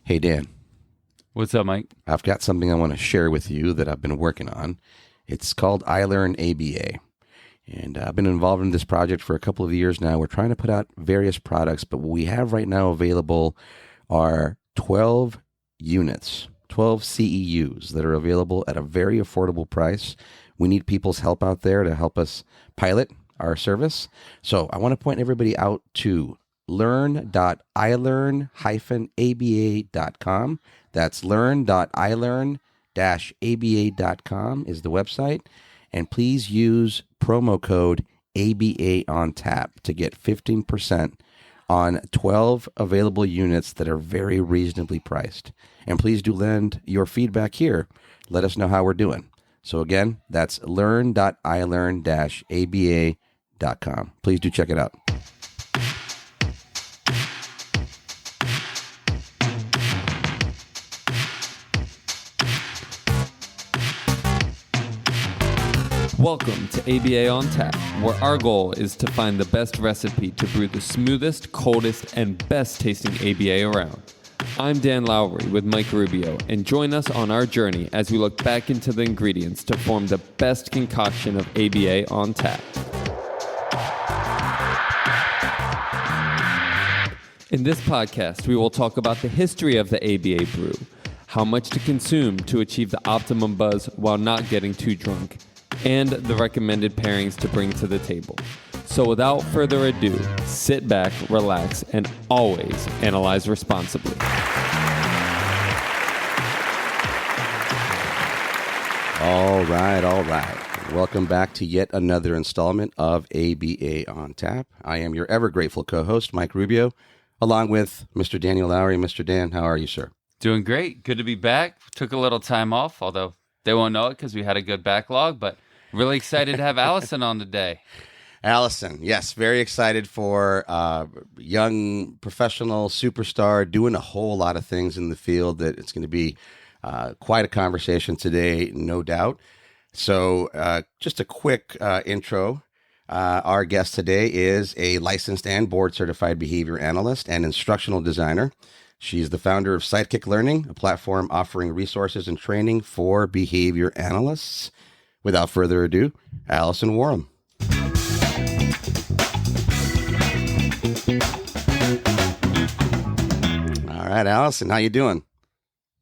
Hey, Dan, What's up, Mike? I've got something I want to share with you that I've been working on. It's called iLearn ABA. And I've been involved in this project for a couple of years now. We're trying to put out various products, but what we have right now available are 12 units, 12 CEUs that are available at a very affordable price. We need people's help out there to help us pilot our service. So I want to point everybody out to learn.ilearn-aba.com. That's learn.ilearn-aba.com is the website. And please use promo code ABA on tap to get 15% on 12 available units that are very reasonably priced. And please do lend your feedback here. Let us know how we're doing. So again, that's learn.ilearn-aba.com. Please do check it out. Welcome to ABA on Tap, where our goal is to find the best recipe to brew the smoothest, coldest, and best tasting ABA around. I'm Dan Lowry with Mike Rubio, and join us on our journey as we look back into the ingredients to form the best concoction of ABA on tap. In this podcast, we will talk about the history of the ABA brew, how much to consume to achieve the optimum buzz while not getting too drunk, and the recommended pairings to bring to the table. So without further ado, sit back, relax, and always analyze responsibly. All right. Welcome back to yet another installment of ABA on Tap. I am your ever grateful co-host, Mike Rubio, along with Mr. Daniel Lowry. Mr. Dan, how are you, sir? Doing great. Good to be back. Took a little time off, although they won't know it because we had a good backlog, but really excited to have Allyson on today. Allyson, yes, very excited for young professional superstar doing a whole lot of things in the field. That it's going to be quite a conversation today, no doubt. So just a quick intro. Our guest today is a licensed and board certified behavior analyst and instructional designer. She's the founder of Sidekick Learning, a platform offering resources and training for behavior analysts. Without further ado, Allyson Wharam. All right, Allyson, how you doing?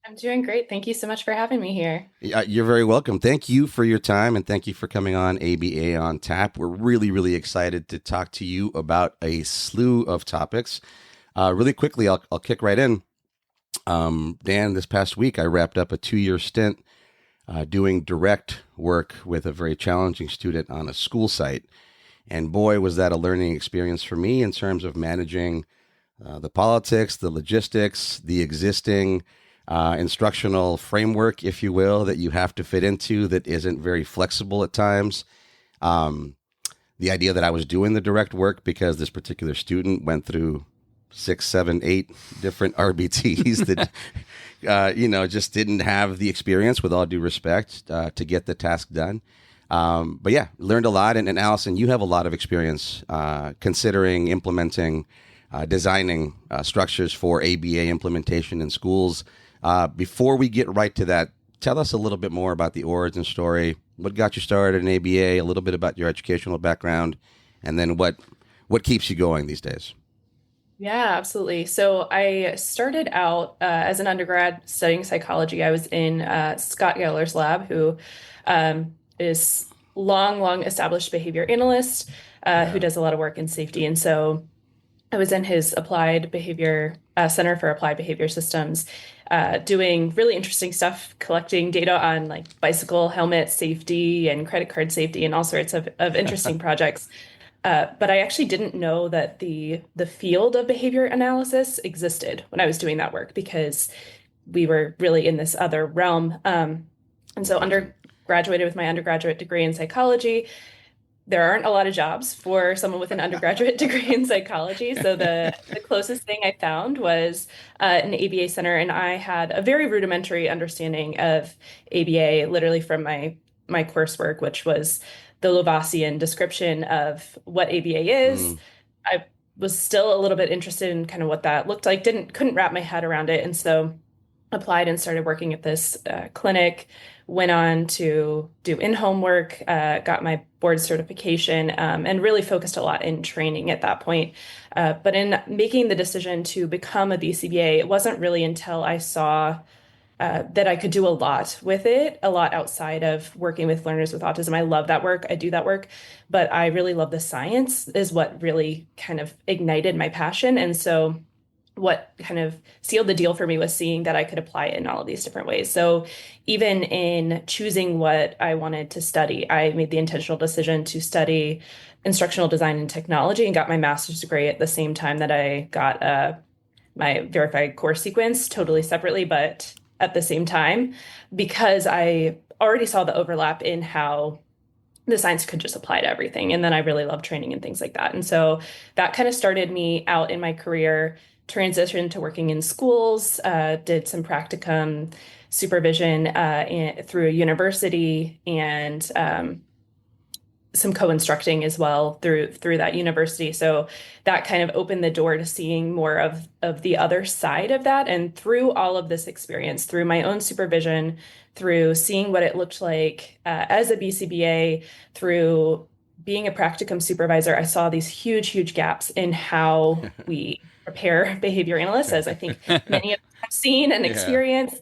I'm doing great. Thank you so much for having me here. You're very welcome. Thank you for your time, and thank you for coming on ABA on Tap. We're really, really excited to talk to you about a slew of topics. Really quickly, I'll kick right in. Dan, this past week, I wrapped up a 2-year stint doing direct work with a very challenging student on a school site. And boy, was that a learning experience for me in terms of managing the politics, the logistics, the existing instructional framework, if you will, that you have to fit into that isn't very flexible at times. The idea that I was doing the direct work because this particular student went through 6, 7, 8 different RBTs that, just didn't have the experience, with all due respect, to get the task done. But yeah, learned a lot. And Allyson, you have a lot of experience considering, implementing, designing structures for ABA implementation in schools. Before we get right to that, tell us a little bit more about the origin story. What got you started in ABA, a little bit about your educational background, and then what keeps you going these days? Yeah, absolutely. So I started out as an undergrad studying psychology. I was in Scott Geller's lab, who is long established behavior analyst who does a lot of work in safety. And so I was in his applied behavior Center for Applied Behavior Systems, doing really interesting stuff, collecting data on like bicycle helmet safety and credit card safety and all sorts of interesting projects. But I actually didn't know that the field of behavior analysis existed when I was doing that work, because we were really in this other realm. And so graduated with my undergraduate degree in psychology. There aren't a lot of jobs for someone with an undergraduate degree in psychology. So the closest thing I found was an ABA center. And I had a very rudimentary understanding of ABA, literally from my coursework, which was the Lovassian description of what ABA is. I was still a little bit interested in kind of what that looked like, couldn't wrap my head around it. And so applied and started working at this clinic, went on to do in-home work, got my board certification, and really focused a lot in training at that point. But in making the decision to become a BCBA, it wasn't really until I saw that I could do a lot with it, a lot outside of working with learners with autism. I love that work. I do that work, but I really love the science is what really kind of ignited my passion. And so what kind of sealed the deal for me was seeing that I could apply it in all of these different ways. So even in choosing what I wanted to study, I made the intentional decision to study instructional design and technology and got my master's degree at the same time that I got my verified course sequence, totally separately, but at the same time, because I already saw the overlap in how the science could just apply to everything. And then I really love training and things like that. And so that kind of started me out in my career, transitioned to working in schools, did some practicum supervision through a university, and some co-instructing as well through that university. So that kind of opened the door to seeing more of the other side of that. And through all of this experience, through my own supervision, through seeing what it looked like as a BCBA, through being a practicum supervisor, I saw these huge gaps in how we prepare behavior analysts, as I think many of us have seen and experienced.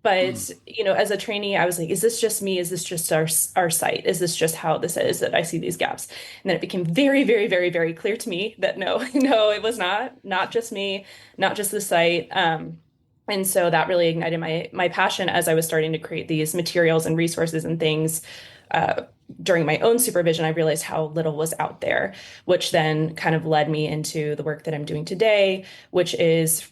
But, as a trainee, I was like, is this just me? Is this just our site? Is this just how this is that I see these gaps? And then it became very, very, very, very clear to me that no, it was not just me, not just the site. And so that really ignited my passion as I was starting to create these materials and resources and things. During my own supervision, I realized how little was out there, which then kind of led me into the work that I'm doing today, which is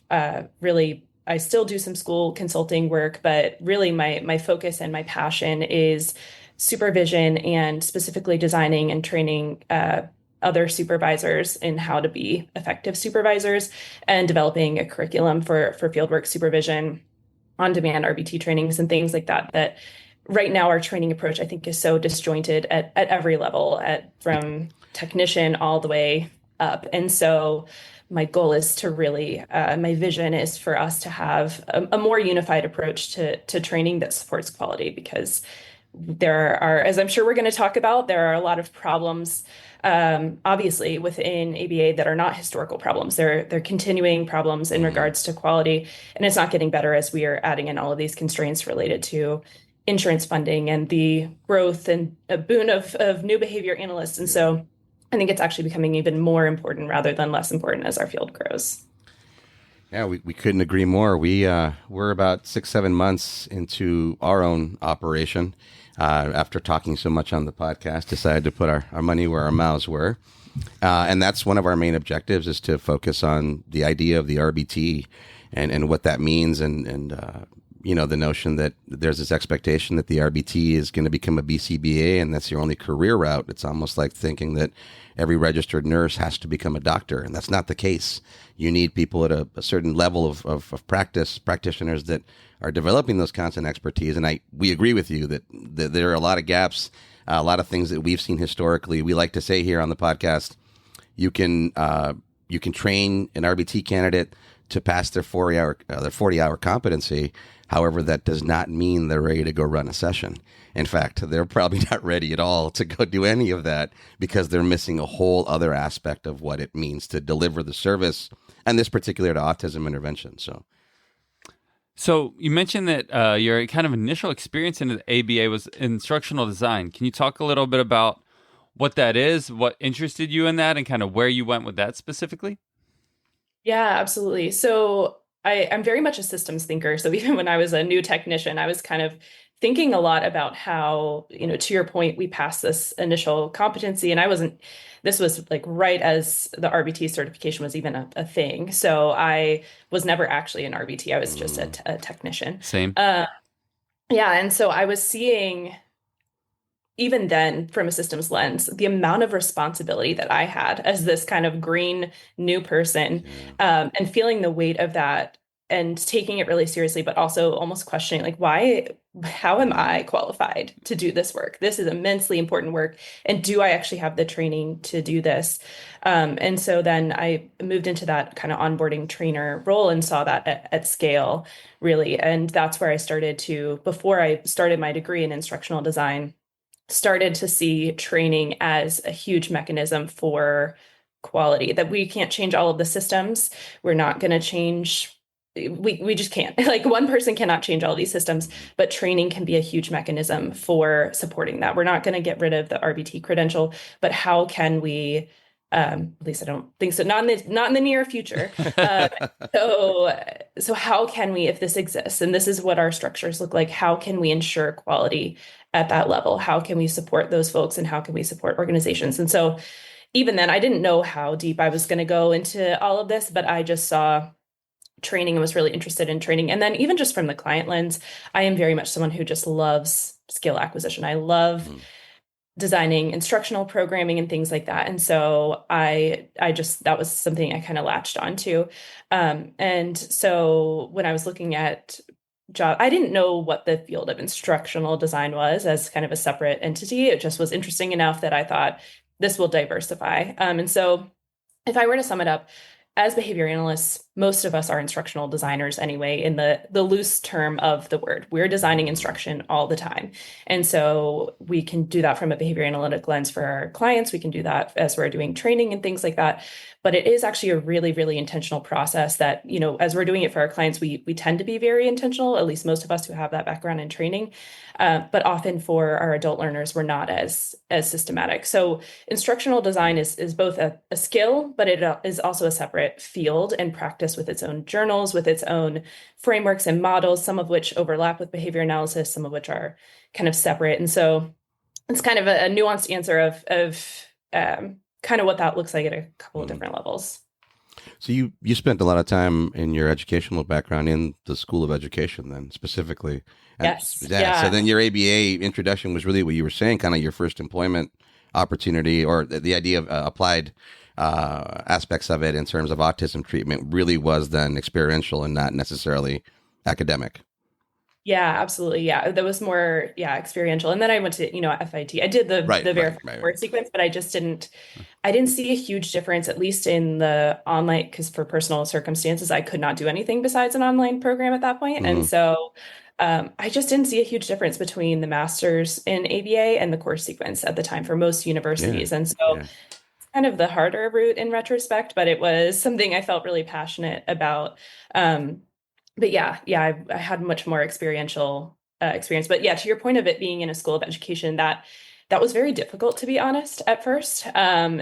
really, I still do some school consulting work, but really my focus and my passion is supervision and specifically designing and training other supervisors in how to be effective supervisors and developing a curriculum for fieldwork supervision, on-demand RBT trainings and things like that, that right now our training approach, I think, is so disjointed at every level, from technician all the way up. And so my goal is to really, my vision is for us to have a more unified approach to training that supports quality, because there are, as I'm sure we're going to talk about, there are a lot of problems, obviously, within ABA that are not historical problems. They're continuing problems in regards to quality, and it's not getting better as we are adding in all of these constraints related to insurance funding and the growth and a boon of new behavior analysts. And so I think it's actually becoming even more important rather than less important as our field grows. Yeah, we couldn't agree more. We're about 6-7 months into our own operation. After talking so much on the podcast, decided to put our money where our mouths were. And that's one of our main objectives, is to focus on the idea of the RBT and what that means, and the notion that there's this expectation that the RBT is going to become a BCBA and that's your only career route. It's almost like thinking that every registered nurse has to become a doctor, and that's not the case. You need people at a certain level of practitioners that are developing those content expertise. And we agree with you that there are a lot of gaps, a lot of things that we've seen historically. We like to say here on the podcast, you can train an RBT candidate to pass their 40-hour competency. However, that does not mean they're ready to go run a session. In fact, they're probably not ready at all to go do any of that, because they're missing a whole other aspect of what it means to deliver the service, and this particular to autism intervention. So you mentioned that your kind of initial experience in the ABA was instructional design. Can you talk a little bit about what that is, what interested you in that, and kind of where you went with that specifically? Yeah, absolutely. So I'm very much a systems thinker. So even when I was a new technician, I was kind of thinking a lot about how, to your point, we passed this initial competency, and this was like right as the RBT certification was even a thing. So I was never actually an RBT. I was just a technician. Same. Yeah. And so I was seeing, even then, from a systems lens, the amount of responsibility that I had as this kind of green new person, and feeling the weight of that and taking it really seriously, but also almost questioning like, how am I qualified to do this work? This is immensely important work. And do I actually have the training to do this? And so then I moved into that kind of onboarding trainer role and saw that at scale, really. And that's where I started to, before I started my degree in instructional design, started to see training as a huge mechanism for quality, that we can't change all of the systems. We're not going to change. We just can't. Like one person cannot change all these systems, but training can be a huge mechanism for supporting that. We're not going to get rid of the RBT credential, but how can we? At least I don't think so. Not in the near future. So how can we, if this exists, and this is what our structures look like, how can we ensure quality at that level? How can we support those folks, and how can we support organizations? And so even then, I didn't know how deep I was going to go into all of this, but I just saw training and was really interested in training. And then even just from the client lens, I am very much someone who just loves skill acquisition. I love designing instructional programming and things like that. And so I just, that was something I kind of latched onto. And so when I was looking at job, I didn't know what the field of instructional design was as kind of a separate entity. It just was interesting enough that I thought this will diversify. And so if I were to sum it up, as behavior analysts, most of us are instructional designers anyway, in the loose term of the word. We're designing instruction all the time. And so we can do that from a behavior analytic lens for our clients. We can do that as we're doing training and things like that. But it is actually a really, really intentional process that, as we're doing it for our clients, we tend to be very intentional, at least most of us who have that background in training. But often for our adult learners, we're not as systematic. So instructional design is both a skill, but it is also a separate field and practice with its own journals, with its own frameworks and models, some of which overlap with behavior analysis, some of which are kind of separate. And so it's kind of a nuanced answer of kind of what that looks like at a couple of different levels. So you spent a lot of time in your educational background in the School of Education then specifically. And Yes. yeah. So then your ABA introduction was really what you were saying, kind of your first employment opportunity, or the idea of applied aspects of it in terms of autism treatment really was then experiential and not necessarily academic. Yeah, absolutely. Yeah, that was more, experiential. And then I went to, FIT. I did the verified word sequence, but I didn't see a huge difference, at least in the online, because for personal circumstances, I could not do anything besides an online program at that point. And so I just didn't see a huge difference between the master's in ABA and the course sequence at the time for most universities. And so it's kind of the harder route in retrospect, but it was something I felt really passionate about. But I had much more experiential experience. But to your point of it being in a school of education, that was very difficult, to be honest, at first,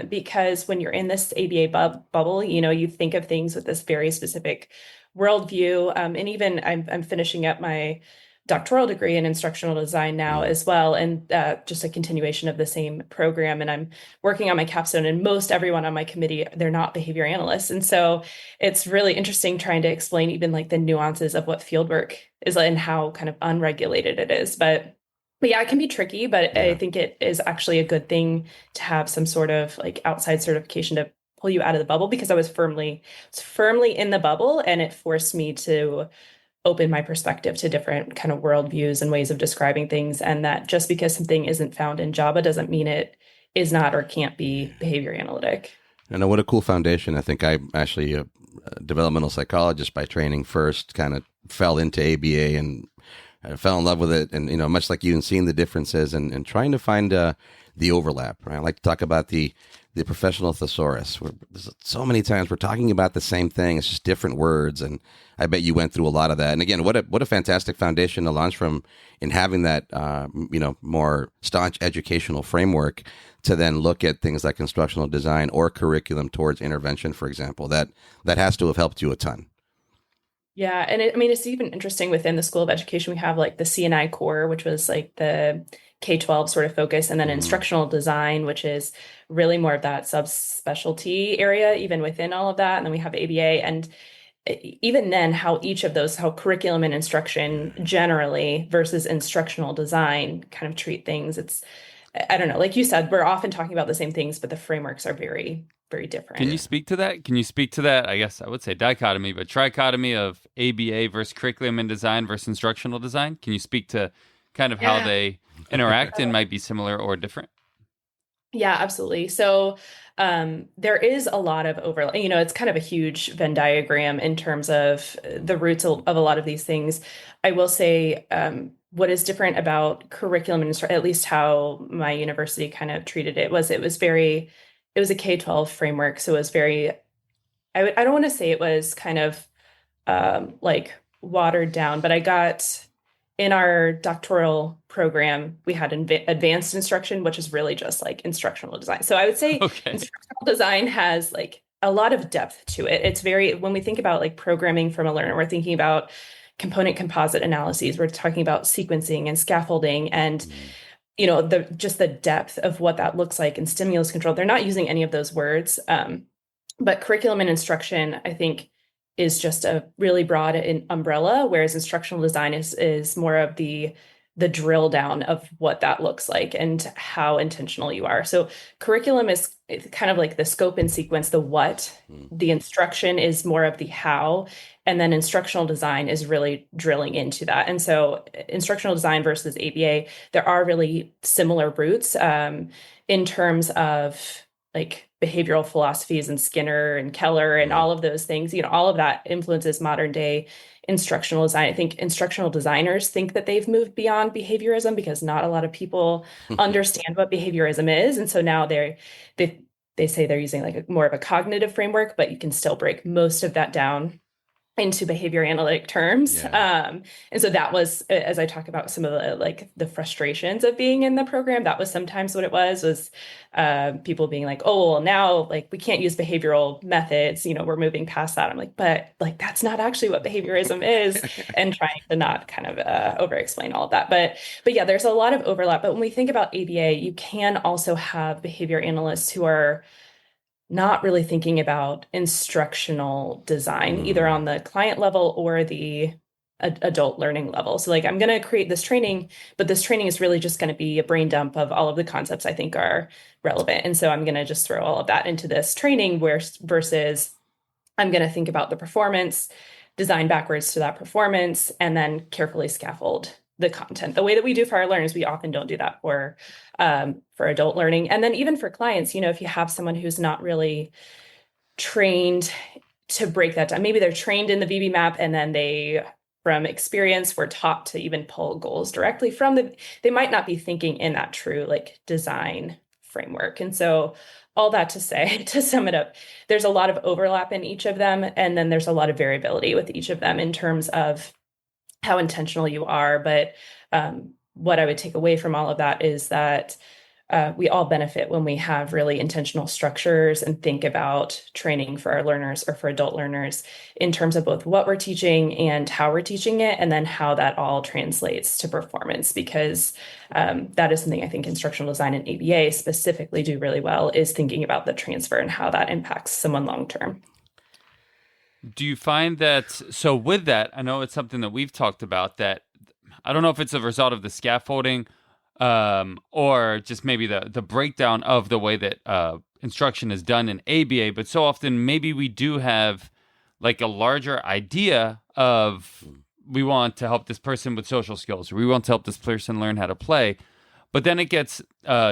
because when you're in this ABA bubble, you think of things with this very specific worldview. And even I'm finishing up my doctoral degree in instructional design now as well, and just a continuation of the same program. And I'm working on my capstone, and most everyone on my committee, they're not behavior analysts. And so it's really interesting trying to explain even like the nuances of what fieldwork is and how kind of unregulated it is. But yeah, it can be tricky, but I think it is actually a good thing to have some sort of like outside certification to pull you out of the bubble, because I was firmly in the bubble, and it forced me to open my perspective to different kind of worldviews and ways of describing things. And that just because something isn't found in Java doesn't mean it is not or can't be behavior analytic. And what a cool foundation. I think I'm actually a developmental psychologist by training first, kind of fell into ABA and I fell in love with it. And, much like you, and seeing the differences and trying to find the overlap, right? I like to talk about the professional thesaurus. So many times we're talking about the same thing. It's just different words. And I bet you went through a lot of that. And again, what a fantastic foundation to launch from in having that, more staunch educational framework to then look at things like instructional design or curriculum towards intervention, for example. That has to have helped you a ton. Yeah. And it's even interesting within the School of Education, we have like the CNI core, which was like the K-12 sort of focus, and then instructional design, which is really more of that subspecialty area, even within all of that. And then we have ABA, and even then how each of those, how curriculum and instruction generally versus instructional design kind of treat things. It's, I don't know, like you said, we're often talking about the same things, but the frameworks are very, very different. Can you speak to that? I guess I would say dichotomy, but trichotomy of ABA versus curriculum and design versus instructional design? Can you speak to kind of how Yeah. they interact and might be similar or different? Yeah, absolutely. So there is a lot of overlap. It's kind of a huge Venn diagram in terms of the roots of a lot of these things. I will say what is different about curriculum and at least how my university kind of treated it was it was a K-12 framework. So it was very, I don't want to say it was kind of like watered down, but I got in our doctoral program, we had advanced instruction, which is really just like instructional design. So I would say Okay. instructional design has like a lot of depth to it. It's very, when we think about like programming from a learner, we're thinking about component composite analyses. We're talking about sequencing and scaffolding and the depth of what that looks like and stimulus control. They're not using any of those words. But curriculum and instruction, I think, is just a really broad umbrella, whereas instructional design is more of the drill down of what that looks like and how intentional you are. So curriculum is kind of like the scope and sequence, the what, the instruction is more of the how, and then instructional design is really drilling into that. And so instructional design versus ABA, there are really similar roots in terms of like behavioral philosophies and Skinner and Keller and all of those things, all of that influences modern day instructional design. I think instructional designers think that they've moved beyond behaviorism because not a lot of people understand what behaviorism is. And so now they say they're using like more of a cognitive framework, but you can still break most of that down into behavior analytic terms. Yeah. And so that was, as I talk about some of the frustrations of being in the program, that was sometimes what it was people being like, oh, well, now like we can't use behavioral methods, we're moving past that. I'm like, but like, that's not actually what behaviorism is, and trying to not kind of over explain all of that. But yeah, there's a lot of overlap. But when we think about ABA, you can also have behavior analysts who are not really thinking about instructional design, either on the client level or the adult learning level. So like, I'm going to create this training, but this training is really just going to be a brain dump of all of the concepts I think are relevant. And so I'm going to just throw all of that into this training versus I'm going to think about the performance, design backwards to that performance, and then carefully scaffold the content. The way that we do for our learners, we often don't do that for adult learning. And then even for clients, if you have someone who's not really trained to break that down, maybe they're trained in the VB map and then they, from experience, were taught to even pull goals directly from they might not be thinking in that true like design framework. And so all that to say, to sum it up, there's a lot of overlap in each of them. And then there's a lot of variability with each of them in terms of how intentional you are. But what I would take away from all of that is that we all benefit when we have really intentional structures and think about training for our learners or for adult learners in terms of both what we're teaching and how we're teaching it, and then how that all translates to performance, because that is something I think instructional design and ABA specifically do really well, is thinking about the transfer and how that impacts someone long-term. Do you find that, so with that, I know it's something that we've talked about, that I don't know if it's a result of the scaffolding or just maybe the breakdown of the way that instruction is done in ABA, but so often maybe we do have like a larger idea of we want to help this person with social skills, or we want to help this person learn how to play, but then it gets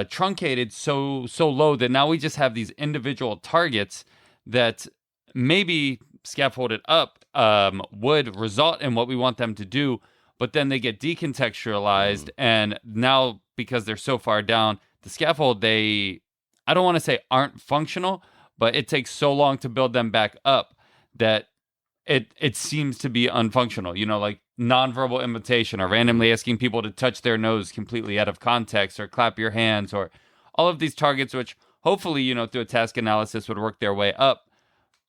truncated so low that now we just have these individual targets that maybe scaffolded up would result in what we want them to do, but then they get decontextualized, and now because they're so far down the scaffold, I don't want to say aren't functional, but it takes so long to build them back up that it seems to be unfunctional. Like nonverbal invitation, or randomly asking people to touch their nose completely out of context, or clap your hands, or all of these targets, which hopefully, through a task analysis would work their way up.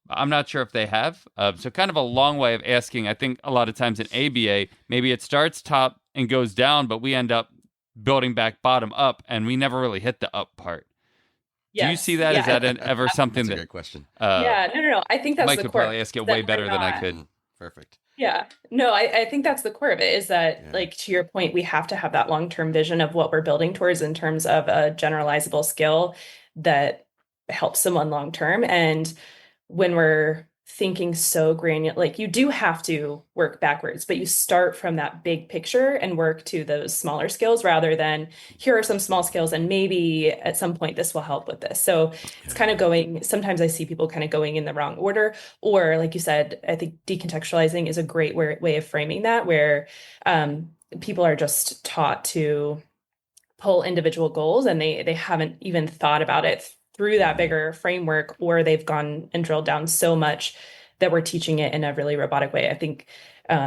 I'm not sure if they have. So kind of a long way of asking. I think a lot of times in ABA, maybe it starts top and goes down, but we end up building back bottom up, and we never really hit the up part. Yes. Do you see that? Yeah. Is that ever something That's a that... great question. Yeah, no. I think that's Mike the could core. probably ask it way better than I could. Perfect. Yeah, no, I think that's the core of it, is that, like, to your point, we have to have that long-term vision of what we're building towards in terms of a generalizable skill that helps someone long-term. And when we're thinking so granular. Like you do have to work backwards, but you start from that big picture and work to those smaller skills rather than here are some small skills and maybe at some point this will help with this. So it's kind of going, sometimes I see people kind of going in the wrong order, or like you said, I think decontextualizing is a great way of framing that, where people are just taught to pull individual goals and they haven't even thought about it through that bigger framework, or they've gone and drilled down so much that we're teaching it in a really robotic way. I think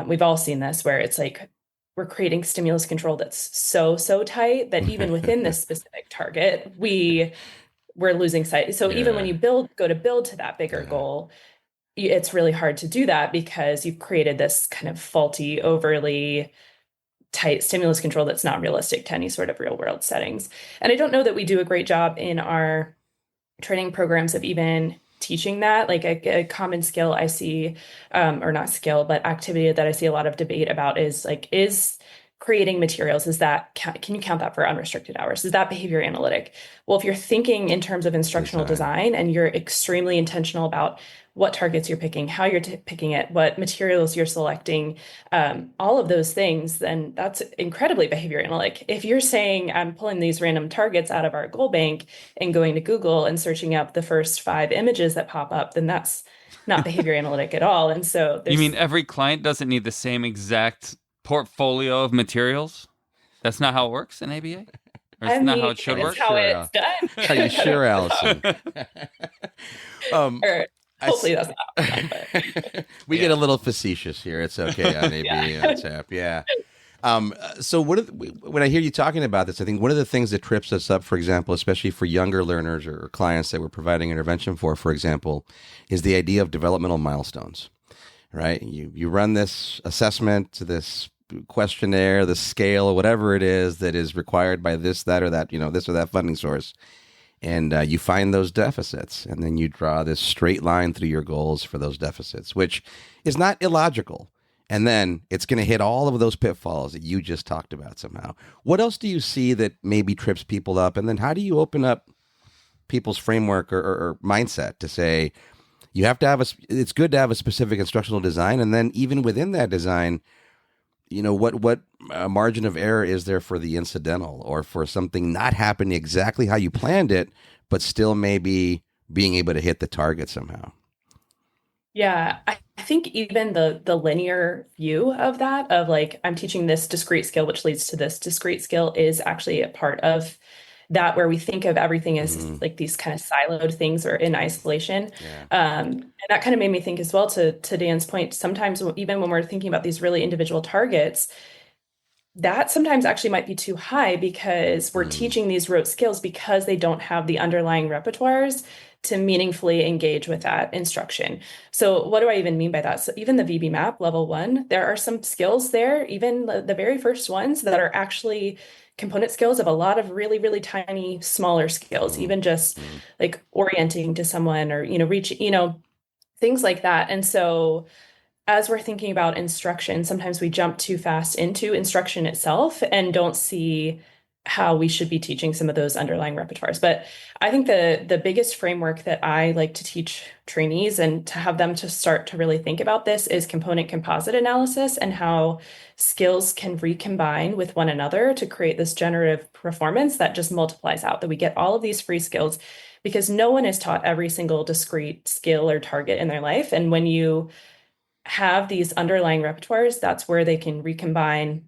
we've all seen this where it's like we're creating stimulus control that's so tight that even within this specific target, we're losing sight. So even when you go to build to that bigger goal, it's really hard to do that because you've created this kind of faulty, overly tight stimulus control that's not realistic to any sort of real world settings. And I don't know that we do a great job in our training programs of even teaching that. Like a common skill I see, or not skill, but activity that I see a lot of debate about is creating materials. Can you count that for unrestricted hours? Is that behavior analytic? Well, if you're thinking in terms of instructional design and you're extremely intentional about what targets you're picking, how you're picking it, what materials you're selecting, all of those things, then that's incredibly behavior analytic. If you're saying I'm pulling these random targets out of our goal bank and going to Google and searching up the first 5 images that pop up, then that's not behavior analytic at all. And so you mean every client doesn't need the same exact portfolio of materials? That's not how it works in ABA? Or it's not how it should work? How it's done. Are you sure, Allyson? Hopefully that's not. We get a little facetious here. It's okay on ABA on Tap. Yeah. So when I hear you talking about this, I think one of the things that trips us up, for example, especially for younger learners or clients that we're providing intervention for example, is the idea of developmental milestones, right? You run this assessment, this questionnaire, the scale, or whatever it is that is required by this, that, or that, this or that funding source. And you find those deficits, and then you draw this straight line through your goals for those deficits, which is not illogical. And then it's going to hit all of those pitfalls that you just talked about somehow. What else do you see that maybe trips people up? And then how do you open up people's framework or mindset to say, you have to have it's good to have a specific instructional design. And then even within that design, what margin of error is there for the incidental or for something not happening exactly how you planned it, but still maybe being able to hit the target somehow? Yeah, I think even the linear view of that, of like, I'm teaching this discrete skill, which leads to this discrete skill, is actually a part of that, where we think of everything as like these kind of siloed things or in isolation. And that kind of made me think as well, to Dan's point, sometimes even when we're thinking about these really individual targets, that sometimes actually might be too high because we're teaching these rote skills because they don't have the underlying repertoires to meaningfully engage with that instruction. So what do I even mean by that? So even the VB map level 1, there are some skills there, even the very first ones, that are actually component skills of a lot of really, really tiny, smaller skills, even just like orienting to someone or, reaching, things like that. And so as we're thinking about instruction, sometimes we jump too fast into instruction itself and don't see how we should be teaching some of those underlying repertoires. But I think the biggest framework that I like to teach trainees and to have them to start to really think about this is component composite analysis, and how skills can recombine with one another to create this generative performance that just multiplies out, that we get all of these free skills because no one is taught every single discrete skill or target in their life. And when you have these underlying repertoires, that's where they can recombine,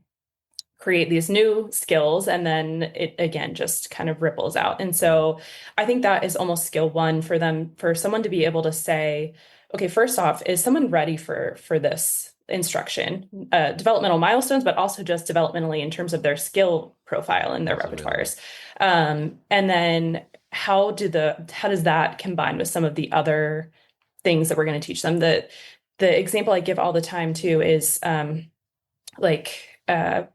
create these new skills, and then it again just kind of ripples out. And so I think that is almost skill 1 for them, for someone to be able to say, okay, first off, is someone ready for this instruction, developmental milestones, but also just developmentally in terms of their skill profile and their repertoires. And then how does that combine with some of the other things that we're going to teach them? The example I give all the time too is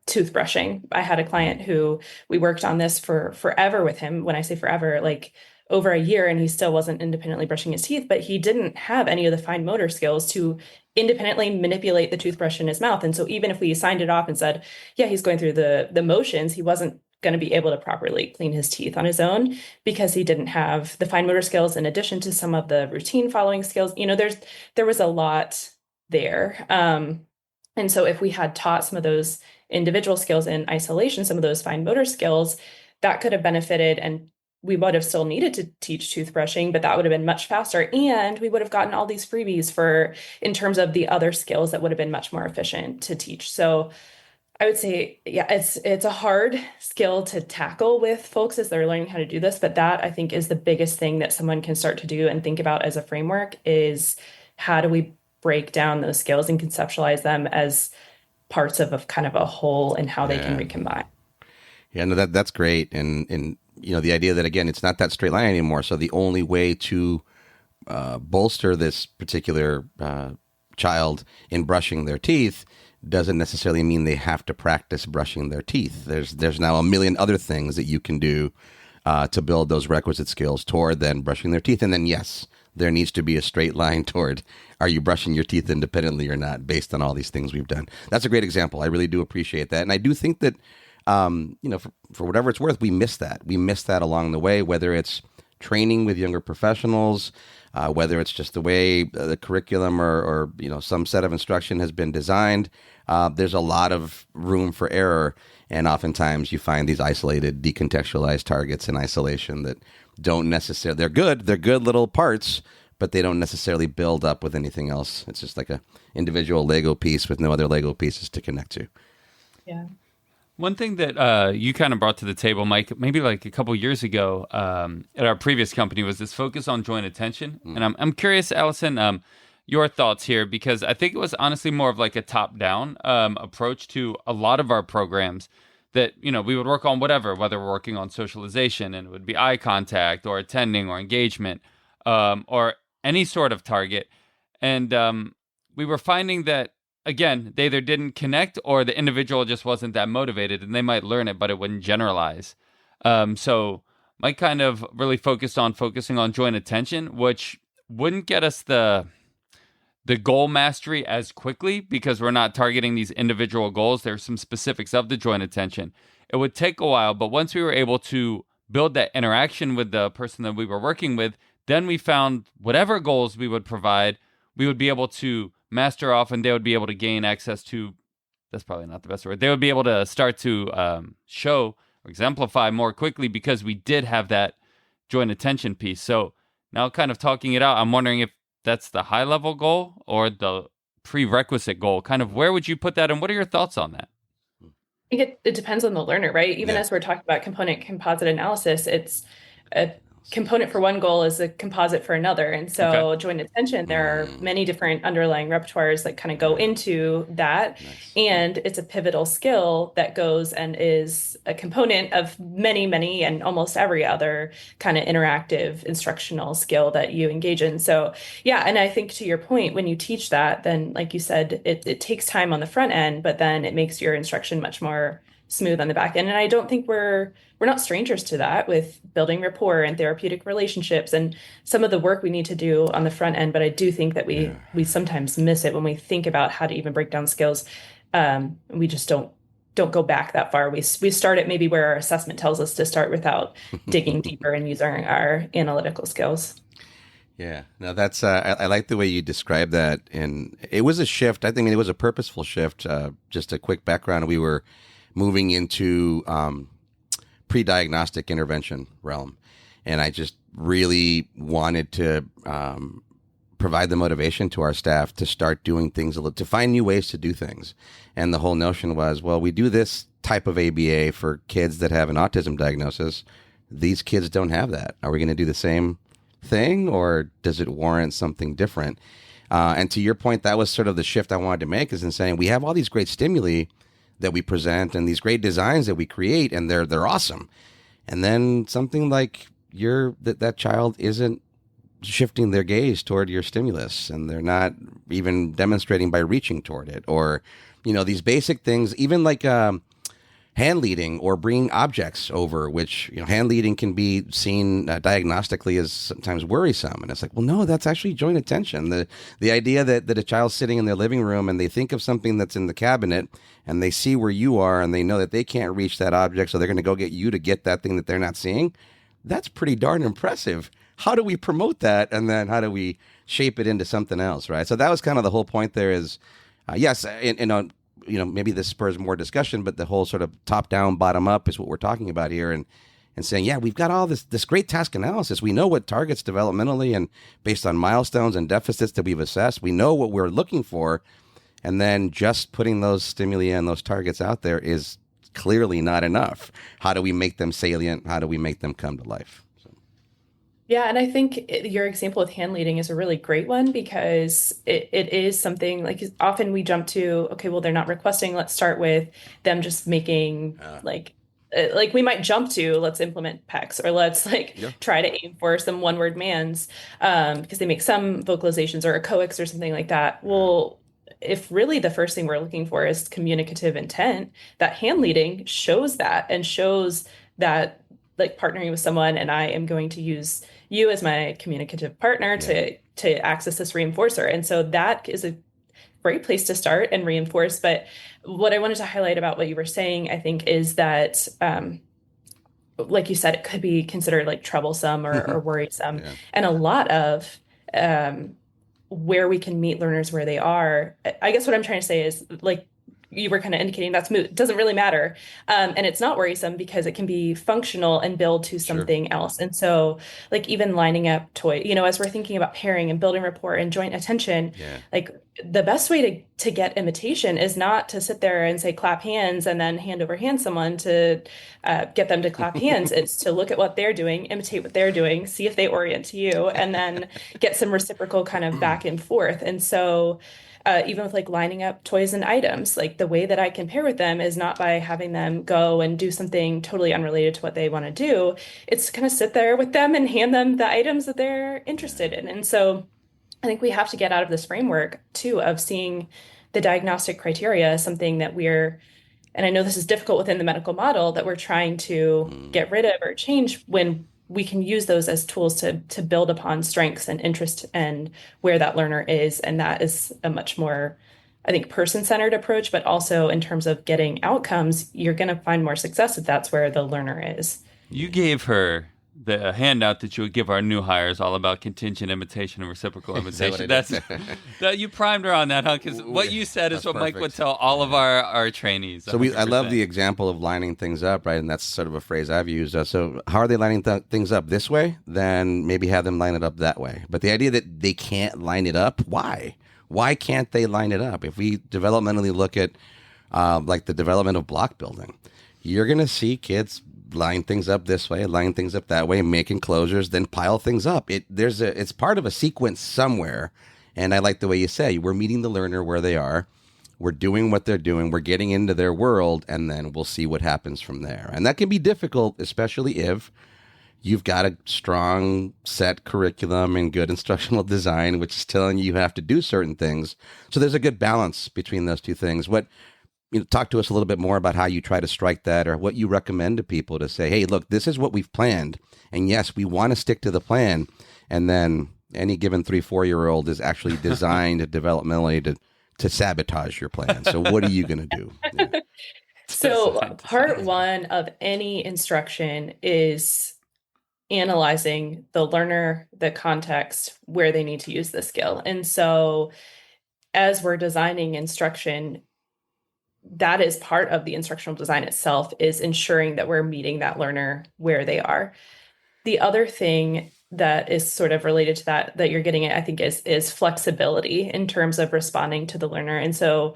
toothbrushing. I had a client who we worked on this for forever with him. When I say forever, like over a year, and he still wasn't independently brushing his teeth, but he didn't have any of the fine motor skills to independently manipulate the toothbrush in his mouth. And so even if we signed it off and said, yeah, he's going through the motions, he wasn't going to be able to properly clean his teeth on his own because he didn't have the fine motor skills in addition to some of the routine following skills. There was a lot there. And so if we had taught some of those individual skills in isolation, some of those fine motor skills, that could have benefited, and we would have still needed to teach toothbrushing, but that would have been much faster. And we would have gotten all these freebies in terms of the other skills that would have been much more efficient to teach. So I would say, yeah, it's a hard skill to tackle with folks as they're learning how to do this, but that I think is the biggest thing that someone can start to do and think about as a framework is how do we break down those skills and conceptualize them as parts of kind of a whole and how they can recombine. Yeah, no, that's great. And the idea that, again, it's not that straight line anymore. So the only way to bolster this particular child in brushing their teeth doesn't necessarily mean they have to practice brushing their teeth. There's now a million other things that you can do to build those requisite skills toward then brushing their teeth. And then, yes, there needs to be a straight line toward, are you brushing your teeth independently or not, based on all these things we've done. That's a great example. I really do appreciate that. And I do think that, for whatever it's worth, we miss that. We miss that along the way, whether it's training with younger professionals, whether it's just the way the curriculum or some set of instruction has been designed. There's a lot of room for error. And oftentimes you find these isolated, decontextualized targets in isolation that don't necessarily, they're good little parts, but they don't necessarily build up with anything else. It's just like a individual Lego piece with no other Lego pieces to connect to. Yeah. One thing that you kind of brought to the table, Mike, maybe like a couple years ago at our previous company was this focus on joint attention. And I'm curious, Allyson, your thoughts here, because I think it was honestly more of like a top-down approach to a lot of our programs that, we would work on whether we're working on socialization and it would be eye contact or attending or engagement or any sort of target. And we were finding that, again, they either didn't connect or the individual just wasn't that motivated and they might learn it, but it wouldn't generalize. So Mike kind of really focusing on joint attention, which wouldn't get us the goal mastery as quickly because we're not targeting these individual goals. There's some specifics of the joint attention. It would take a while, but once we were able to build that interaction with the person that we were working with, then we found whatever goals we would provide, we would be able to master off and they would be able to gain access to, that's probably not the best word, they would be able to start to show or exemplify more quickly because we did have that joint attention piece. So now kind of talking it out, I'm wondering if that's the high level goal or the prerequisite goal. Kind of where would you put that and what are your thoughts on that? I think it depends on the learner, right? Even as we're talking about composite analysis, it's a component for one goal is a composite for another. And so joint attention, there are many different underlying repertoires that kind of go into that. Nice. And it's a pivotal skill that goes and is a component of many, many, and almost every other kind of interactive instructional skill that you engage in. So yeah, and I think to your point, when you teach that, then like you said, it takes time on the front end, but then it makes your instruction much more smooth on the back end. And I don't think we're not strangers to that with building rapport and therapeutic relationships and some of the work we need to do on the front end. But I do think that we sometimes miss it when we think about how to even break down skills. We just don't go back that far. We start at maybe where our assessment tells us to start without digging deeper and using our analytical skills. Yeah, no, that's I like the way you described that. And it was a shift. I think it was a purposeful shift. Just a quick background. We were moving into pre-diagnostic intervention realm. And I just really wanted to provide the motivation to our staff to start doing things, to find new ways to do things. And the whole notion was, well, we do this type of ABA for kids that have an autism diagnosis. These kids don't have that. Are we going to do the same thing or does it warrant something different? And to your point, that was sort of the shift I wanted to make, is in saying we have all these great stimuli that we present and these great designs that we create, and they're awesome. And then something like that child isn't shifting their gaze toward your stimulus, and they're not even demonstrating by reaching toward it, or these basic things. Even like hand leading or bringing objects over, which hand leading can be seen diagnostically as sometimes worrisome. And it's like, well, no, that's actually joint attention. The idea that a child's sitting in their living room and they think of something that's in the cabinet and they see where you are and they know that they can't reach that object, so they're going to go get you to get that thing that they're not seeing. That's pretty darn impressive. How do we promote that? And then how do we shape it into something else, right? So that was kind of the whole point there is, yes, maybe this spurs more discussion, but the whole sort of top down, bottom up is what we're talking about here. And saying, yeah, we've got all this great task analysis. We know what targets developmentally and based on milestones and deficits that we've assessed. We know what we're looking for. And then just putting those stimuli and those targets out there is clearly not enough. How do we make them salient? How do we make them come to life? Yeah, and I think your example with hand leading is a really great one because it is something like often we jump to, okay, well, they're not requesting. Let's start with them just making like we might jump to let's implement PECs or let's try to aim for some one-word mands because they make some vocalizations or a coax or something like that. Well, if really the first thing we're looking for is communicative intent, that hand leading shows that and shows that like partnering with someone and I am going to use you as my communicative partner to access this reinforcer. And so that is a great place to start and reinforce. But what I wanted to highlight about what you were saying, I think, is that, like you said, it could be considered like troublesome or worrisome. Yeah. And a lot of where we can meet learners where they are, I guess what I'm trying to say is like, you were kind of indicating that's moot. It doesn't really matter. And it's not worrisome because it can be functional and build to something else. And so like even lining up toy, as we're thinking about pairing and building rapport and joint attention, like the best way to get imitation is not to sit there and say, clap hands and then hand over hand someone to get them to clap hands. It's to look at what they're doing, imitate what they're doing, see if they orient to you, and then get some reciprocal kind of back and forth. And so even with like lining up toys and items, like the way that I can pair with them is not by having them go and do something totally unrelated to what they want to do. It's to kind of sit there with them and hand them the items that they're interested in. And so I think we have to get out of this framework too of seeing the diagnostic criteria as something that and I know this is difficult within the medical model, that we're trying to get rid of or change when we can use those as tools to build upon strengths and interest and where that learner is. And that is a much more, I think, person-centered approach, but also in terms of getting outcomes, you're going to find more success if that's where the learner is. You gave her the handout that you would give our new hires all about contingent imitation and reciprocal imitation. That you primed her on that, huh? Because what you said is what perfect. Mike would tell all of our trainees. 100%. So I love the example of lining things up, right? And that's sort of a phrase I've used. So how are they lining things up this way? Then maybe have them line it up that way. But the idea that they can't line it up, why? Why can't they line it up? If we developmentally look at like the development of block building, you're going to see kids line things up this way, line things up that way, make enclosures, then pile things up. It's part of a sequence somewhere. And I like the way you say, we're meeting the learner where they are. We're doing what they're doing. We're getting into their world, and then we'll see what happens from there. And that can be difficult, especially if you've got a strong set curriculum and good instructional design, which is telling you have to do certain things. So there's a good balance between those two things. Talk to us a little bit more about how you try to strike that, or what you recommend to people to say, hey, look, this is what we've planned. And yes, we want to stick to the plan. And then any given 3-4-year-old is actually designed developmentally to sabotage your plan. So what are you going to do? Yeah. So part one of any instruction is analyzing the learner, the context, where they need to use the skill. And so as we're designing instruction, that is part of the instructional design itself, is ensuring that we're meeting that learner where they are. The other thing that is sort of related to that you're getting at, I think, is flexibility in terms of responding to the learner. And so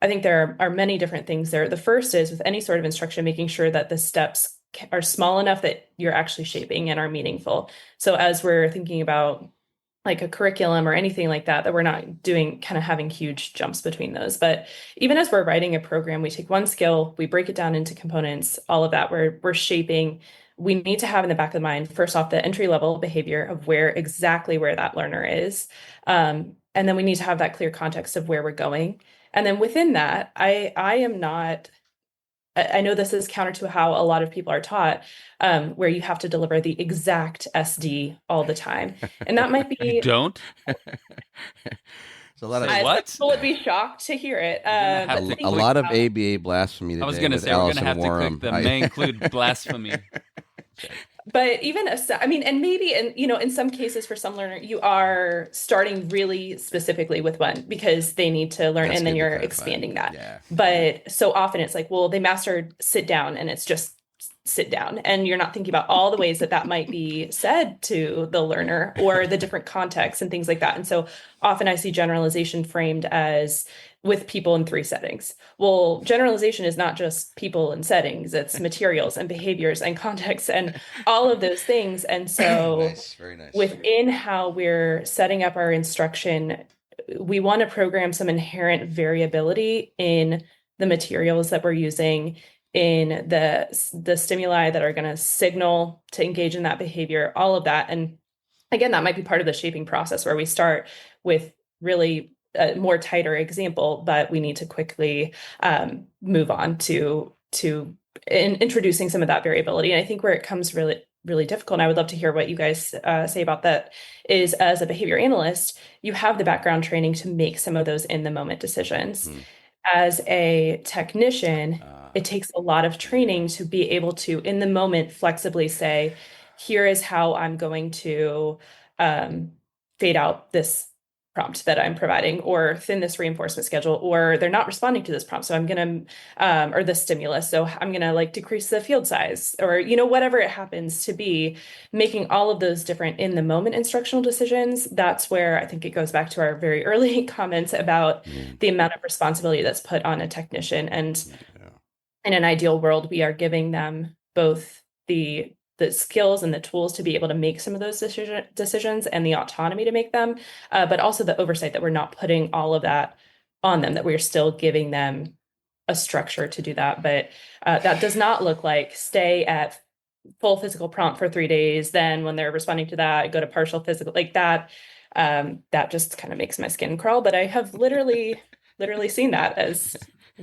I think there are many different things there. The first is with any sort of instruction, making sure that the steps are small enough that you're actually shaping and are meaningful. So as we're thinking about like a curriculum or anything like that we're not doing kind of having huge jumps between those. But even as we're writing a program, we take one skill, we break it down into components, all of that we're shaping. We need to have in the back of the mind, first off, the entry level behavior of exactly where that learner is. And then we need to have that clear context of where we're going. And then within that, I am not I know this is counter to how a lot of people are taught, where you have to deliver the exact SD all the time. And that might You be, don't? It's a lot of Say what? some people would be shocked to hear it. gonna have But to think a click- lot of about- ABA blasphemy today. I was going to with say, we're going to Allyson have to Wharam. click the may include blasphemy. But even, I mean, and maybe, in some cases for some learner, you are starting really specifically with one because they need to learn, That's and then good to you're clarify. expanding that. Yeah. But so often it's like, well, they mastered sit down, and it's just sit down, and you're not thinking about all the ways that that might be said to the learner or the different contexts and things like that. And so often I see generalization framed as with people in 3 settings. Well, generalization is not just people and settings, it's materials and behaviors and contexts and all of those things. And so Nice, very nice. within how we're setting up our instruction, we want to program some inherent variability in the materials that we're using, in the stimuli that are going to signal to engage in that behavior, all of that. And again, that might be part of the shaping process where we start with really a more tighter example, but we need to quickly move on to introducing some of that variability. And I think where it comes really, really difficult, and I would love to hear what you guys say about that, is as a behavior analyst, you have the background training to make some of those in the moment decisions. As a technician, it takes a lot of training to be able to, in the moment, flexibly say, here is how I'm going to fade out this prompt that I'm providing, or thin this reinforcement schedule, or they're not responding to this prompt, so I'm going to, or the stimulus, so I'm going to like decrease the field size, or, whatever it happens to be, making all of those different in the moment instructional decisions. That's where I think it goes back to our very early comments about the amount of responsibility that's put on a technician. And in an ideal world, we are giving them both the skills and the tools to be able to make some of those decisions and the autonomy to make them, but also the oversight that we're not putting all of that on them, that we're still giving them a structure to do that. But that does not look like stay at full physical prompt for 3 days. Then when they're responding to that, go to partial physical, like that. That just kind of makes my skin crawl. But I have literally seen that as you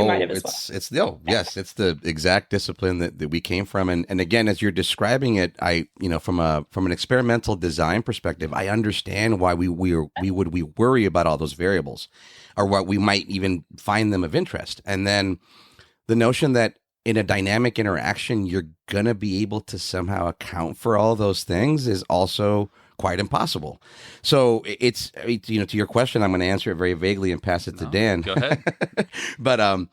might have as well. Yes, it's the exact discipline that we came from. And again, as you're describing it, from an experimental design perspective, I understand why we would worry about all those variables, or what we might even find them of interest. And then the notion that in a dynamic interaction, you're going to be able to somehow account for all those things is also quite impossible. So it's, to your question, I'm going to answer it very vaguely and pass it to Dan. Go ahead. But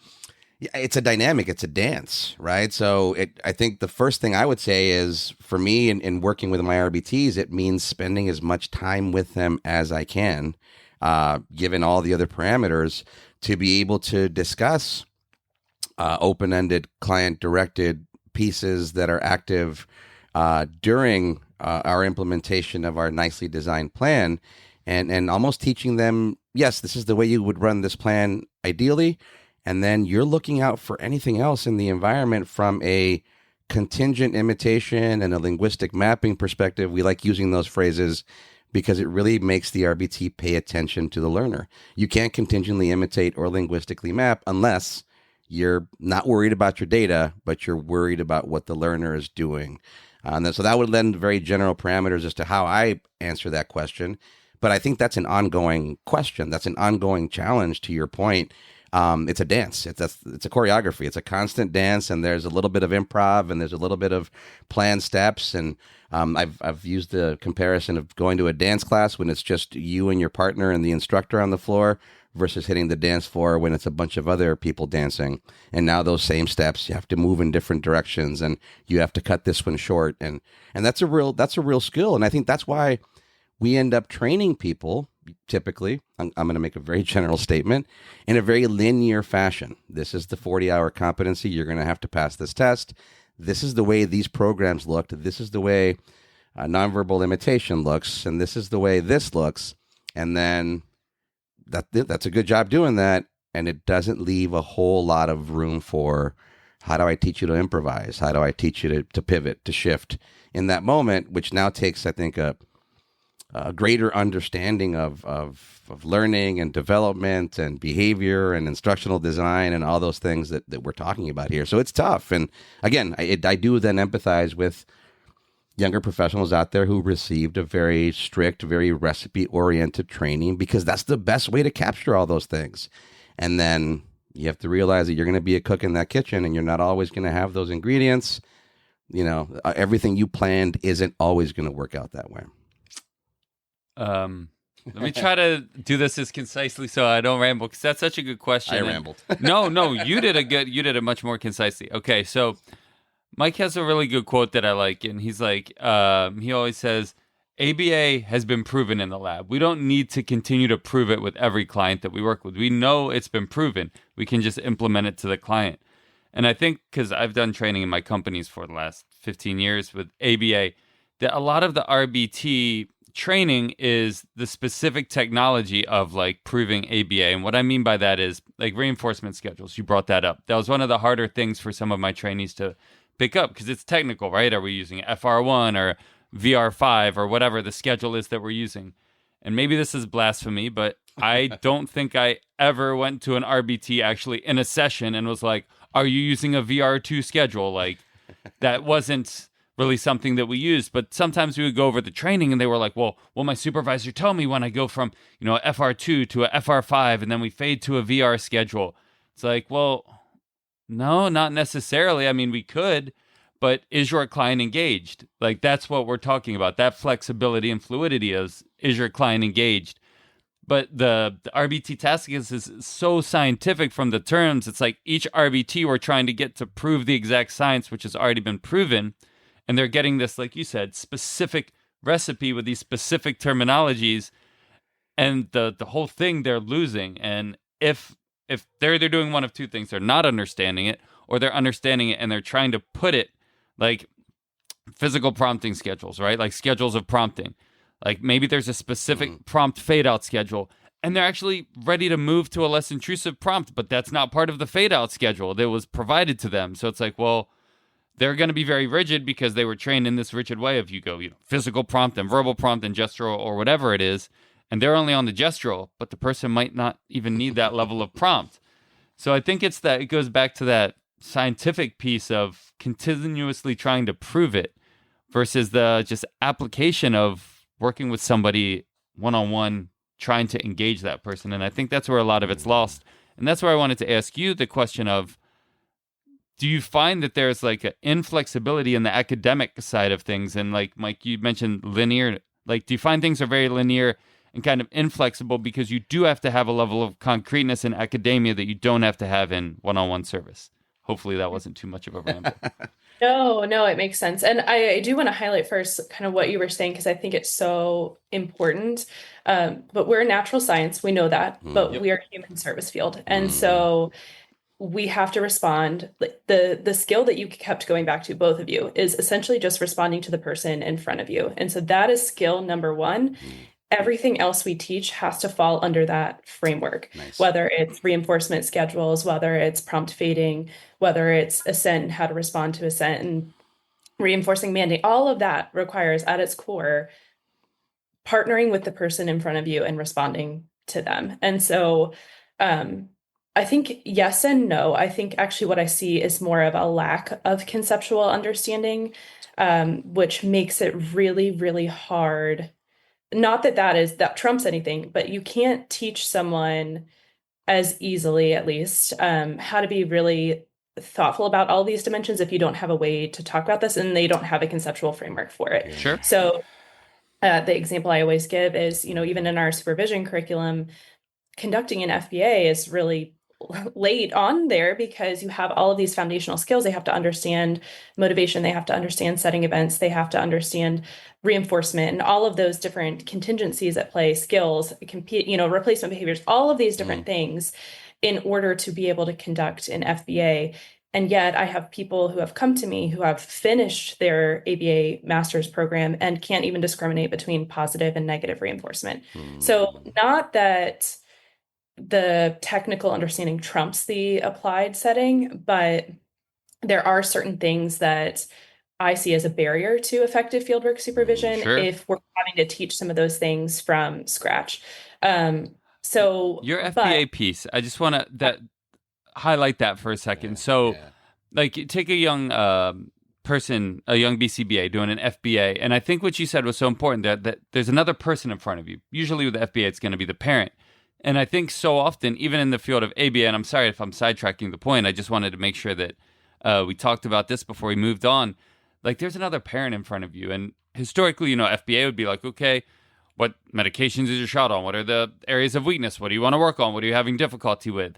it's a dynamic, it's a dance, right? So I think the first thing I would say is, for me in working with my RBTs, it means spending as much time with them as I can, given all the other parameters, to be able to discuss open-ended, client-directed pieces that are active during our implementation of our nicely designed plan, and almost teaching them, yes, this is the way you would run this plan ideally, and then you're looking out for anything else in the environment from a contingent imitation and a linguistic mapping perspective. We like using those phrases because it really makes the RBT pay attention to the learner. You can't contingently imitate or linguistically map unless you're not worried about your data, but you're worried about what the learner is doing. And so that would lend very general parameters as to how I answer that question. But I think that's an ongoing question. That's an ongoing challenge, to your point. It's a dance. It's a choreography. It's a constant dance, and there's a little bit of improv, and there's a little bit of planned steps. And I've used the comparison of going to a dance class when it's just you and your partner and the instructor on the floor, versus hitting the dance floor when it's a bunch of other people dancing. And now those same steps, you have to move in different directions, and you have to cut this one short. And that's a real skill. And I think that's why we end up training people, typically, I'm going to make a very general statement, in a very linear fashion. This is the 40-hour competency. You're going to have to pass this test. This is the way these programs looked. This is the way nonverbal imitation looks. And this is the way this looks. And then that's a good job doing that, and it doesn't leave a whole lot of room for, how do I teach you to improvise? How do I teach you to pivot, to shift in that moment, which now takes, I think, a greater understanding of of learning and development and behavior and instructional design and all those things that we're talking about here. So it's tough. And again, I do then empathize with younger professionals out there who received a very strict, very recipe-oriented training, because that's the best way to capture all those things. And then you have to realize that you're going to be a cook in that kitchen, and you're not always going to have those ingredients. You know, everything you planned isn't always going to work out that way. Let me try to do this as concisely so I don't ramble, because that's such a good question. I rambled. No, you did it much more concisely. Okay, so Mike has a really good quote that I like, and he's like, he always says, ABA has been proven in the lab. We don't need to continue to prove it with every client that we work with. We know it's been proven. We can just implement it to the client. And I think, because I've done training in my companies for the last 15 years with ABA, that a lot of the RBT training is the specific technology of like proving ABA. And what I mean by that is like reinforcement schedules. You brought that up. That was one of the harder things for some of my trainees to pick up, because it's technical, right? Are we using FR1 or VR5 or whatever the schedule is that we're using? And maybe this is blasphemy, but I don't think I ever went to an RBT actually in a session and was like, are you using a VR2 schedule? Like, that wasn't really something that we used. But sometimes we would go over the training and they were like, well, my supervisor told me when I go from, a FR2 to a FR5 and then we fade to a VR schedule. It's like, well, no, not necessarily. I mean, we could, but is your client engaged? Like, that's what we're talking about. That flexibility and fluidity is your client engaged? But the RBT tasking is so scientific from the terms. It's like each RBT we're trying to get to prove the exact science, which has already been proven. And they're getting this, like you said, specific recipe with these specific terminologies. And the whole thing they're losing. And if they're doing one of two things, they're not understanding it, or they're understanding it and they're trying to put it like physical prompting schedules, right? Like schedules of prompting. Like maybe there's a specific prompt fade out schedule and they're actually ready to move to a less intrusive prompt, but that's not part of the fade out schedule that was provided to them. So it's like, well, they're going to be very rigid because they were trained in this rigid way of you go, physical prompt and verbal prompt and gestural or whatever it is. And they're only on the gestural, but the person might not even need that level of prompt. So I think it goes back to that scientific piece of continuously trying to prove it versus the just application of working with somebody one-on-one, trying to engage that person. And I think that's where a lot of it's lost. And that's where I wanted to ask you the question of, do you find that there's like an inflexibility in the academic side of things? And like, Mike, you mentioned linear. Like, do you find things are very linear and kind of inflexible because you do have to have a level of concreteness in academia that you don't have to have in one-on-one service? Hopefully that wasn't too much of a ramble. No, it makes sense. And I do want to highlight first kind of what you were saying, because I think it's so important. But we're natural science. We know that, but we are a human service field. And so we have to respond. The skill that you kept going back to, both of you, is essentially just responding to the person in front of you. And so that is skill number one. Everything else we teach has to fall under that framework, whether it's reinforcement schedules, whether it's prompt fading, whether it's assent and how to respond to assent, and reinforcing mandate. All of that requires at its core partnering with the person in front of you and responding to them. And so I think yes and no. I think actually what I see is more of a lack of conceptual understanding, which makes it really, really hard. Not that trumps anything, but you can't teach someone as easily, at least, how to be really thoughtful about all these dimensions if you don't have a way to talk about this and they don't have a conceptual framework for it. Sure. So the example I always give is, even in our supervision curriculum, conducting an FBA is really late on there because you have all of these foundational skills. They have to understand motivation. They have to understand setting events. They have to understand reinforcement and all of those different contingencies at play, skills, replacement behaviors, all of these different things in order to be able to conduct an FBA. And yet I have people who have come to me who have finished their ABA master's program and can't even discriminate between positive and negative reinforcement. So not that the technical understanding trumps the applied setting, but there are certain things that I see as a barrier to effective fieldwork supervision if we're having to teach some of those things from scratch. So, Your but FBA piece, I just want to highlight that for a second. So, like, take a young person, a young BCBA doing an FBA, and I think what you said was so important that there's another person in front of you. Usually with the FBA, it's going to be the parent. And I think so often, even in the field of ABA, and I'm sorry if I'm sidetracking the point, I just wanted to make sure that we talked about this before we moved on. Like, there's another parent in front of you. And historically, FBA would be like, okay, what medications is your child on? What are the areas of weakness? What do you want to work on? What are you having difficulty with?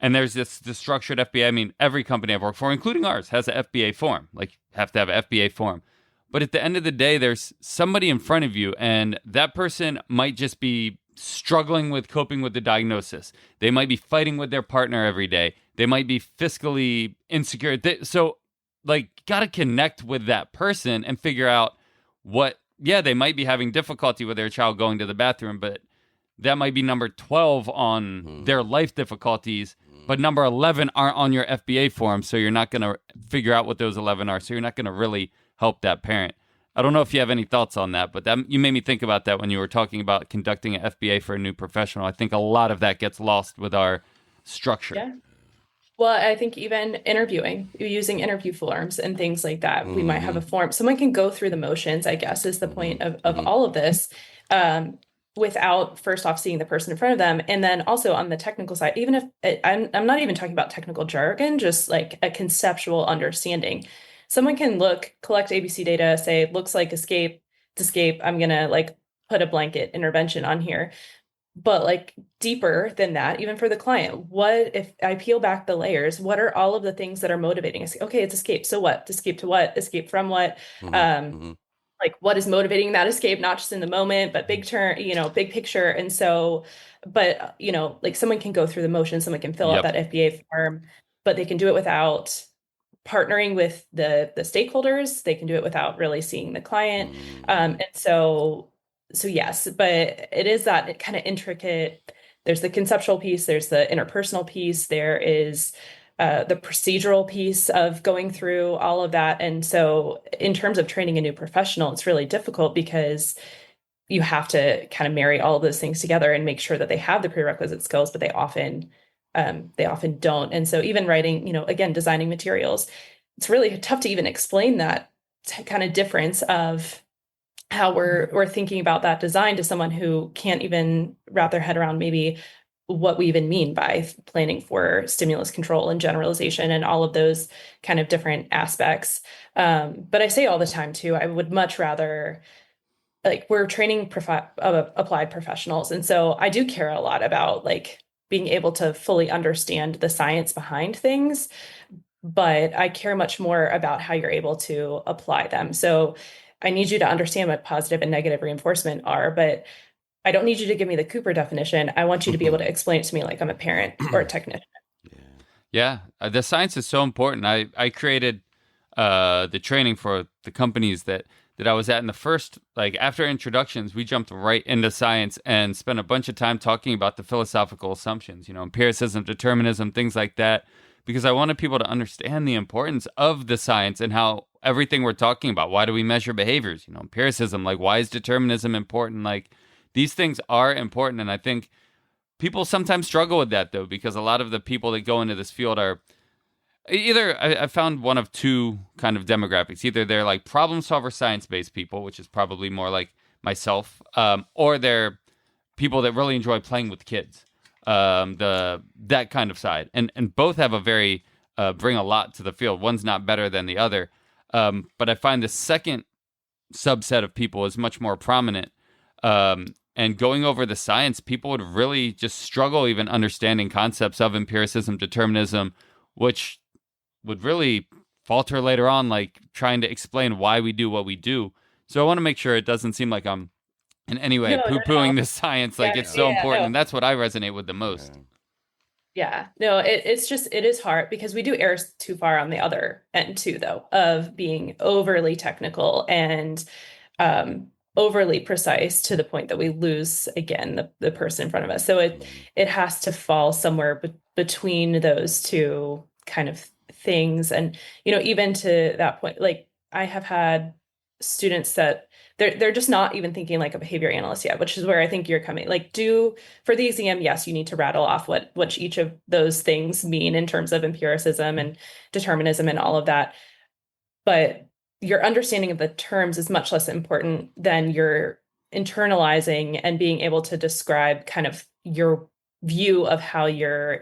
And there's this structured FBA. I mean, every company I've worked for, including ours, has an FBA form. Like, you have to have an FBA form. But at the end of the day, there's somebody in front of you, and that person might just be struggling with coping with the diagnosis. They might be fighting with their partner every day. They might be fiscally insecure. So, like, got to connect with that person and figure out they might be having difficulty with their child going to the bathroom, but that might be number 12 on their life difficulties, but number 11 aren't on your FBA form, so you're not going to figure out what those 11 are, so you're not going to really help that parent. I don't know if you have any thoughts on that, but you made me think about that when you were talking about conducting an FBA for a new professional. I think a lot of that gets lost with our structure. yeah. Well, I think even interviewing, using interview forms and things like that, we might have a form. Someone can go through the motions, I guess, is the point of all of this, without first off seeing the person in front of them. And then also on the technical side, even if I'm not even talking about technical jargon, just like a conceptual understanding. Someone can collect ABC data, say, looks like escape, I'm going to like put a blanket intervention on here. But like deeper than that, even for the client, what if I peel back the layers? What are all of the things that are motivating us? Okay, it's escape. So what? Escape to what? Escape from what? Like, what is motivating that escape? Not just in the moment, but big picture. And so, but like someone can go through the motions, someone can fill out that FBA form, but they can do it without partnering with the stakeholders. They can do it without really seeing the client. And so yes, but it is that kind of intricate. There's the conceptual piece, there's the interpersonal piece, there is the procedural piece of going through all of that. And so in terms of training a new professional, it's really difficult because you have to kind of marry all of those things together and make sure that they have the prerequisite skills, but they often don't. And so even writing, again, designing materials, it's really tough to even explain that kind of difference of how we're thinking about that design to someone who can't even wrap their head around maybe what we even mean by planning for stimulus control and generalization and all of those kind of different aspects. But I say all the time too, I would much rather, like, we're training applied professionals. And so I do care a lot about like being able to fully understand the science behind things, but I care much more about how you're able to apply them. So I need you to understand what positive and negative reinforcement are, but I don't need you to give me the Cooper definition. I want you to be able to explain it to me like I'm a parent or a technician. Yeah, the science is so important. I created the training for the companies that I was at in the first, like after introductions, we jumped right into science and spent a bunch of time talking about the philosophical assumptions, empiricism, determinism, things like that, because I wanted people to understand the importance of the science and how everything we're talking about. Why do we measure behaviors? Empiricism, like why is determinism important? Like these things are important. And I think people sometimes struggle with that though, because a lot of the people that go into this field are either, I found one of two kind of demographics. Either they're like problem solver science-based people, which is probably more like myself, or they're people that really enjoy playing with kids, that kind of side. And both have a very, bring a lot to the field. One's not better than the other. But I find the second subset of people is much more prominent. And going over the science, people would really just struggle even understanding concepts of empiricism, determinism, which would really falter later on, like trying to explain why we do what we do. So I want to make sure it doesn't seem like I'm in any way poo-pooing the science. Like it's so important. And that's what I resonate with the most. Yeah, no, it is hard because we do err too far on the other end too, though, of being overly technical and overly precise to the point that we lose, again, the person in front of us. So it has to fall somewhere between those two kind of things. And, even to that point, like I have had students that they're just not even thinking like a behavior analyst yet, which is where I think you're coming. Like, for the exam, yes, you need to rattle off what each of those things mean in terms of empiricism and determinism and all of that. But your understanding of the terms is much less important than your internalizing and being able to describe kind of your view of how you're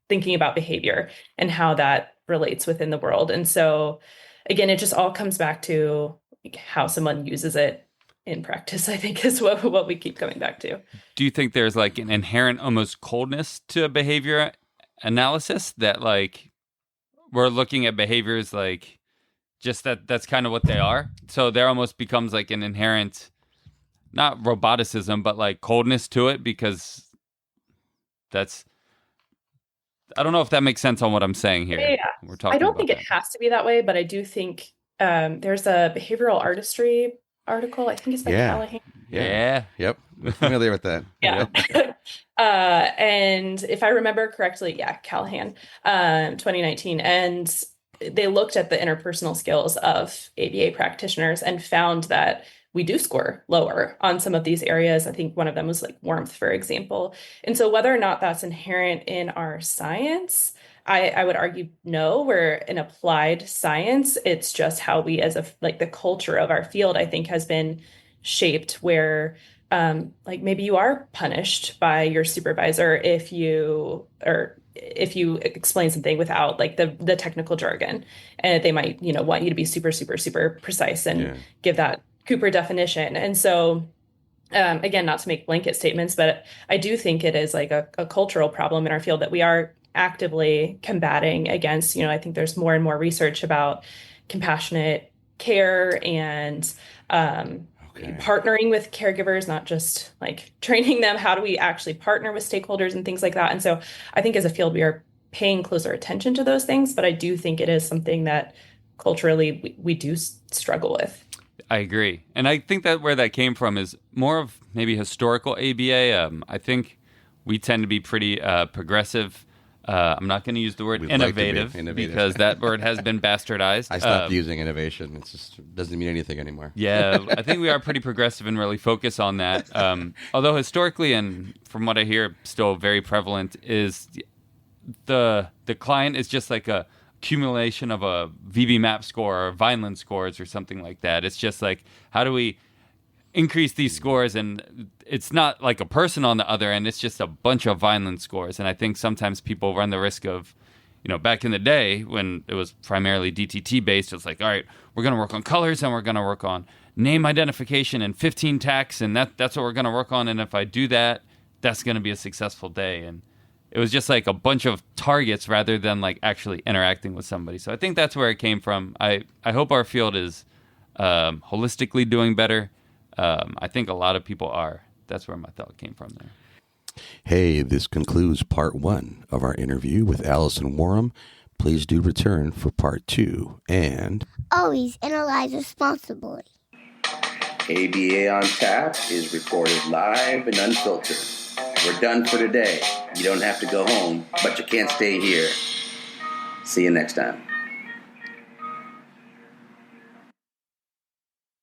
thinking about behavior and how that relates within the world. And so again, it just all comes back to like how someone uses it in practice, I think, is what we keep coming back to. Do you think there's like an inherent almost coldness to behavior analysis, that like we're looking at behaviors like just that's kind of what they are? So there almost becomes like an inherent, not roboticism, but like coldness to it, because I don't know if that makes sense on what I'm saying here. Yeah. We're talking I don't about think it has to be that way, but I do think there's a behavioral artistry article. I think it's by Callahan. Yeah. Yep. I'm familiar with that. Yeah. Yep. And if I remember correctly, Callahan, 2019. And they looked at the interpersonal skills of ABA practitioners and found that we do score lower on some of these areas. I think one of them was like warmth, for example. And so whether or not that's inherent in our science, I would argue no. We're in applied science. It's just how we, as the culture of our field, I think, has been shaped where like maybe you are punished by your supervisor if you explain something without like the technical jargon, and they might want you to be super super super precise and give that Cooper definition. And so again, not to make blanket statements, but I do think it is like a cultural problem in our field that we are actively combating against. I think there's more and more research about compassionate care and partnering with caregivers, not just like training them. How do we actually partner with stakeholders and things like that? And so I think as a field, we are paying closer attention to those things, but I do think it is something that culturally we do struggle with. I agree. And I think that where that came from is more of maybe historical ABA. I think we tend to be pretty progressive. I'm not going to use the word innovative, because that word has been bastardized. I stopped using innovation. It just doesn't mean anything anymore. Yeah, I think we are pretty progressive and really focus on that. Although historically, and from what I hear, still very prevalent, is the client is just like a accumulation of a VB map score or Vineland scores or something like that. It's just like, how do we increase these scores? And it's not like a person on the other end, it's just a bunch of Vineland scores. And I think sometimes people run the risk of, back in the day when it was primarily DTT based, it's like, all right, we're going to work on colors and we're going to work on name identification and 15 tags, and that's what we're going to work on. And if I do that, that's going to be a successful day. And it was just like a bunch of targets rather than like actually interacting with somebody. So I think that's where it came from. I hope our field is holistically doing better. I think a lot of people are. That's where my thought came from there. Hey, this concludes part 1 of our interview with Allyson Wharam. Please do return for part 2 and always analyze responsibly. ABA on Tap is recorded live and unfiltered. We're done for today. You don't have to go home, but you can't stay here. See you next time.